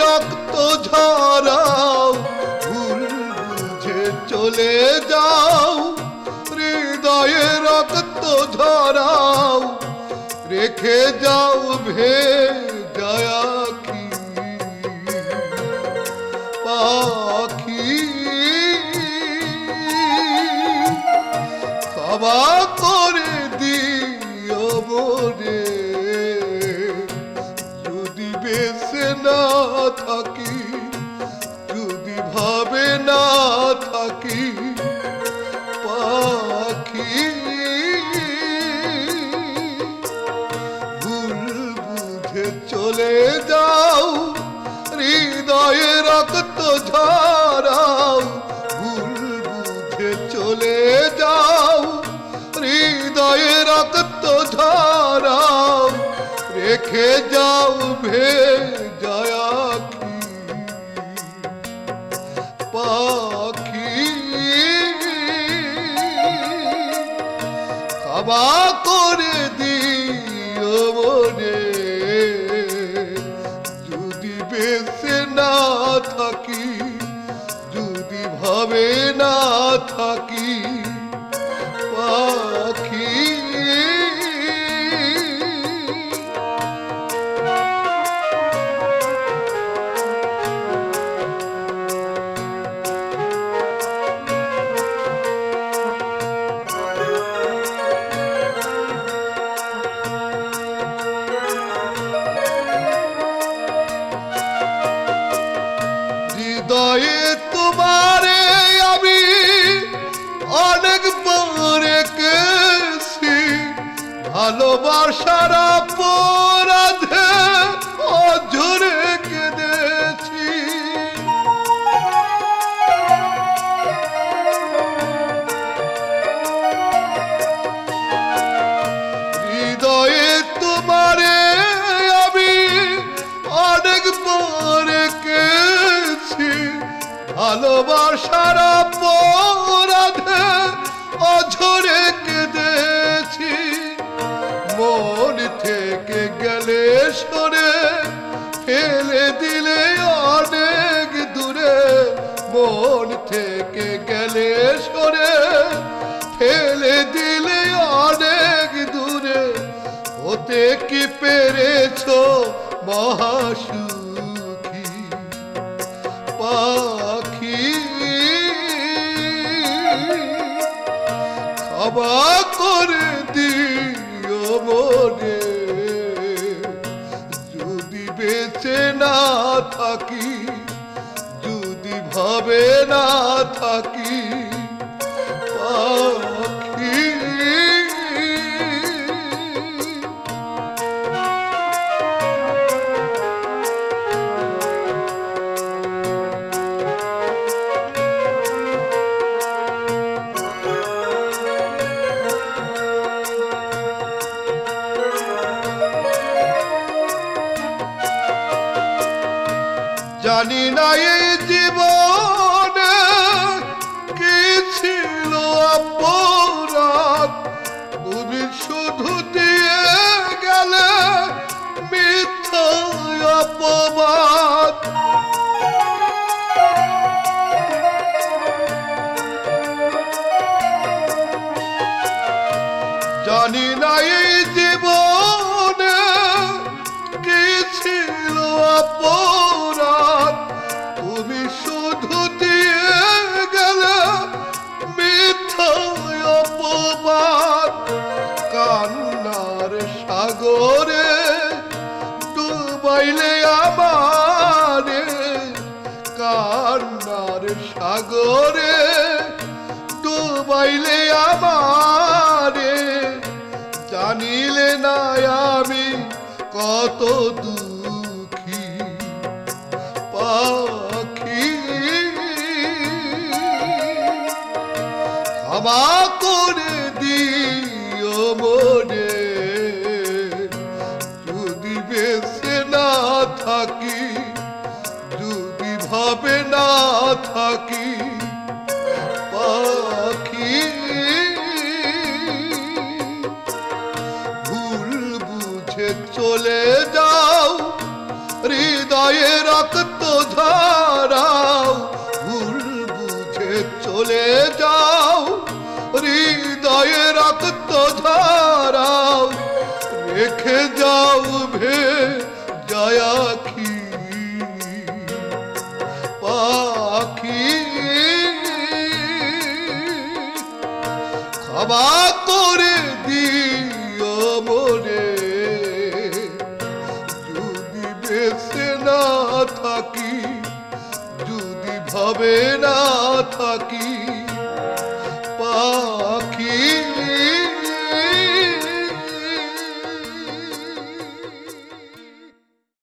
রক্ত ঝরাও, ভুল বুঝে চলে যাও, হৃদয়ে রক্ত ঝরাও, রেখে যাও ভেজায়া কি পাখি। ক্ষমা করে দিও মোরে, যদি বেঁচে না থাকি, যদি ভাবে না থাকি পাখি। ভুল বুঝে চলে যাও, হৃদয়ে রক্ত ঝরাও, ভুল বুঝে চলে যাও, হৃদয়ে রক্ত ঝরাও, রেখে যাও ভেজায়া কি পাখি। ক্ষমা করে দিও মোরে, যদি বেঁচে না থাকি, যদি ভাবে না থাকি পাখি। হৃদয়ে তোমারে আমি অনেকবার কেছি, ভালোবাসার অপরাধে অঝরে কেঁদেছি। হৃদয়ে তোমারে আমি অনেকবার কেছি, ভালোবাসার অপরাধে অঝরে কেঁদেছি। মন থেকে গেলে সরে ফেলে দিলে অনেক দূরে, মন থেকে গেলে সরে ফেলে দিলে অনেক দূরে, হতে কি পেরেছো মহাসুখী পাখি। ক্ষমা করে দিও মোরে, যদি বেঁচে না থাকি, যদি ভাবে না থাকি পাখি। জানি না এই জীবনে কি ছিল অপরাধ, তুমি শুধু দিয়ে গেলে মিথ্যা অপবাদ। জানি না এই জীবনে কি ছিল অপরাধ, তুমি শুধু দিয়ে গেলে মিথ্যা অপবাদ। কান্নার সাগরে ডুবাইলে আমারে, কান্নার সাগরে ডুবাইলে আমারে, জানিলে না আমি কত দুঃখী পাখি। ক্ষমা করে দিও মোরে, যদি বেঁচে না থাকি, যদি ভাবে না থাকি পাখি। ভুল বুঝে চলে যাও, হৃদয়ে রক্ত ধারাও ভুল বুঝে চলে যাও হৃদয়ে রক্ত ধারাও রেখে যাও ভে জয়াখি পাখি ক্ষমা করে দিও মনে যদি বেঁচে না থাকি যদি ভাবে না থাকি